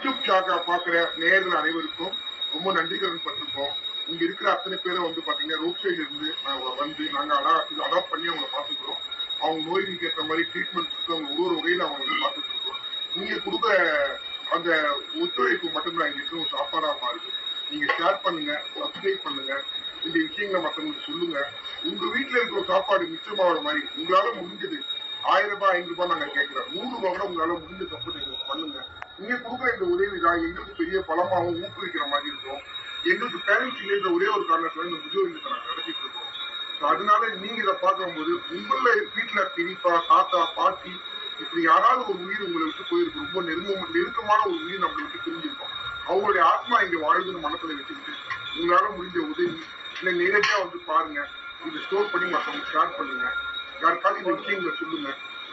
YouTube சாக்கா பாக்குற நேயர்கள் அனைவருக்கும் ரொம்ப நன்றி கடன் பட்டிருக்கோம். இங்க இருக்கிற அத்தனை பேரை வந்து பாத்தீங்கன்னா ரோட் சைட்ல இருந்து வந்து நாங்க அடாப்ட் பண்ணி அவங்களை பாத்துக்கிறோம். அவங்க நோய்க்கு ஏற்ற மாதிரி ட்ரீட்மெண்ட் அவங்க ஒவ்வொரு வகையில அவங்க பார்த்துட்டு இருக்கோம். நீங்க கொடுக்குற அந்த ஒத்துழைப்பு மட்டும்தான் எங்களுக்கு ஒரு சாப்பாடா மாறுது. நீங்க ஷேர் பண்ணுங்க, சப்ஸ்கிரைப் பண்ணுங்க, இந்த விஷயங்களை மற்றவங்களுக்கு சொல்லுங்க. உங்க வீட்டுல இருக்கிற சாப்பாடு மிச்சமாகிற மாதிரி உங்களால முடிஞ்சது 1000 ரூபாய் 5 ரூபாய் நாங்க கேட்கிறோம். 100 ரூபாய் கூட உங்களால முடிஞ்ச சப்போர்ட் எங்களுக்கு பண்ணுங்க. நீங்க கொடுக்குற இந்த உதவி தான் எங்களுக்கு பெரிய பலமாகவும் ஊக்குவிக்கிற மாதிரி இருக்கும். எங்களுக்கு பேரண்ட்ஸ் இல்லைன்ற ஒரே ஒரு காரணத்துல இந்த முதியோர் இல்லத்தை நாங்க நடத்திட்டு இருக்கோம். அதனால நீங்க இதை பார்க்கும்போது உங்கள வீட்டுல பெரியப்பா தாத்தா பாட்டி இப்படி யாராவது ஒரு உயிர் உங்களை விட்டு போயிருக்கு, ரொம்ப நெருக்கமான ஒரு உயிர் நம்மளை விட்டு பிரிஞ்சிருக்கோம். அவங்களுடைய ஆத்மா இங்க வாழ்வுன்னு மனசுல வச்சுக்கிட்டு உங்களால முடிஞ்ச உதவி இல்லை நேரடியா வந்து பாருங்க, இதை ஸ்டோர் பண்ணி மற்றவங்க ஷேர் பண்ணுங்க, யாருக்காவது இந்த விஷயங்களை சொல்லுங்க.